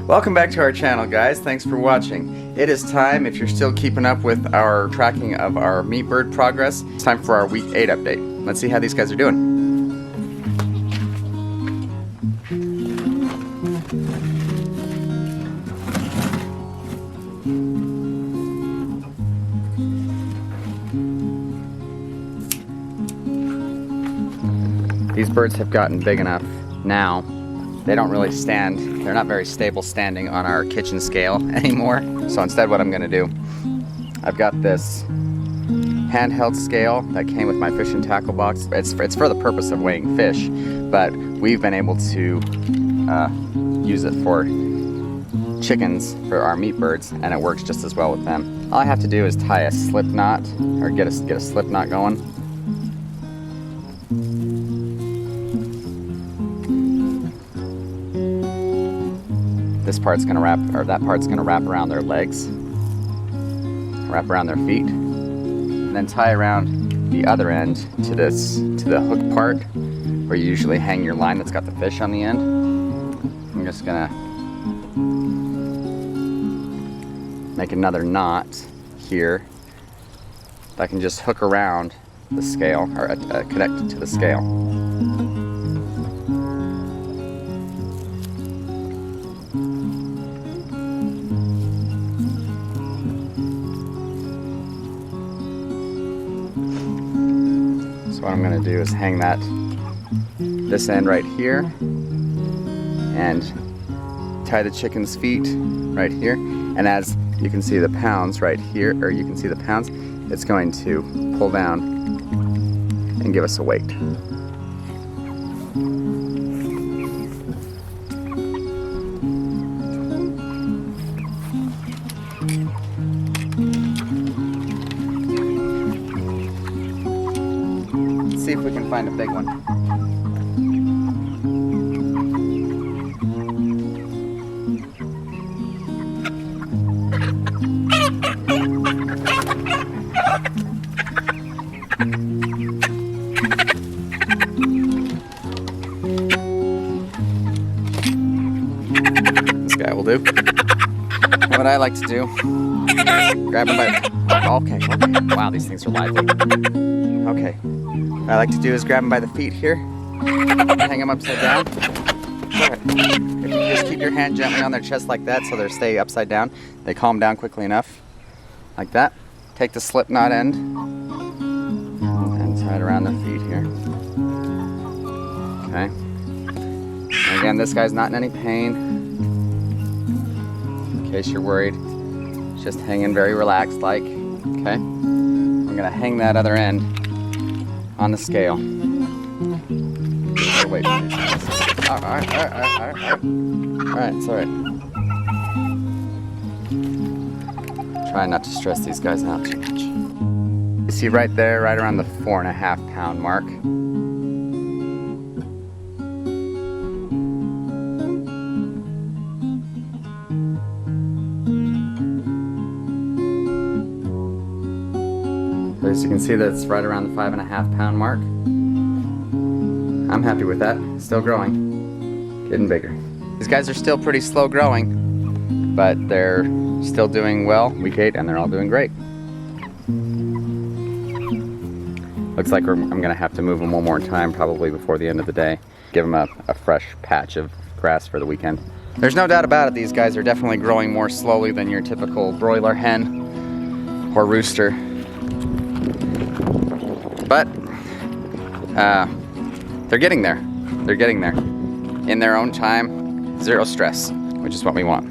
Welcome back to our channel, guys. Thanks for watching. It is time, if you're still keeping up with our tracking of our meat bird progress, it's time for our week 8 update. Let's see how these guys are doing. These birds have gotten big enough now. They don't really stand, they're not very stable standing on our kitchen scale anymore. So instead what I'm gonna do, I've got this handheld scale that came with my fishing tackle box. It's for the purpose of weighing fish, but we've been able to use it for chickens, for our meat birds, and it works just as well with them. All I have to do is tie a slip knot, or get a slip knot going. This part's gonna wrap, or that part's gonna wrap around their legs, wrap around their feet, and then tie around the other end to the hook part where you usually hang your line that's got the fish on the end. I'm just gonna make another knot here that I can just hook around the scale, or connect it to the scale. So what I'm going to do is hang this end right here and tie the chicken's feet right here. And as you can see the pounds right here, or you can see the pounds, it's going to pull down and give us a weight. See if we can find a big one. This guy will do. What I like to do, grab him by, okay. Wow, these things are lively. Okay. What I like to do is grab them by the feet here, hang them upside down. If you just keep your hand gently on their chest like that so they stay upside down, they calm down quickly enough, like that. Take the slip knot end and tie it around their feet here. Okay. And again, this guy's not in any pain. In case you're worried, just hanging very relaxed like, okay. I'm gonna hang that other end on the scale. Wait. Alright, it's alright. Try not to stress these guys out too much. You see right there, right around the 4.5 pound mark. As you can see, that's right around the 5.5 pound mark. I'm happy with that. Still growing, getting bigger. These guys are still pretty slow growing, but they're still doing well, week 8, and they're all doing great. Looks like I'm gonna have to move them one more time, probably before the end of the day. Give them a fresh patch of grass for the weekend. There's no doubt about it, these guys are definitely growing more slowly than your typical broiler hen or rooster. But they're getting there. They're getting there. In their own time, zero stress, which is what we want.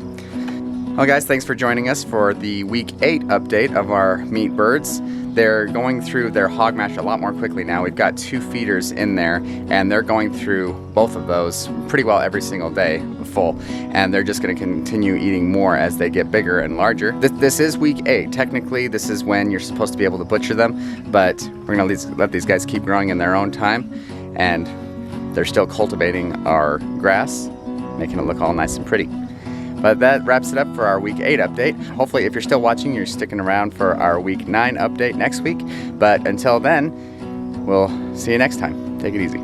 Well guys, thanks for joining us for the week 8 update of our meat birds. They're going through their hog mash a lot more quickly now. We've got 2 feeders in there, and they're going through both of those pretty well every single day full. And they're just going to continue eating more as they get bigger and larger. This is week 8. Technically, this is when you're supposed to be able to butcher them, but we're going to let these guys keep growing in their own time. And they're still cultivating our grass, making it look all nice and pretty. But that wraps it up for our week 8 update. Hopefully, if you're still watching, you're sticking around for our week 9 update next week. But until then, we'll see you next time. Take it easy.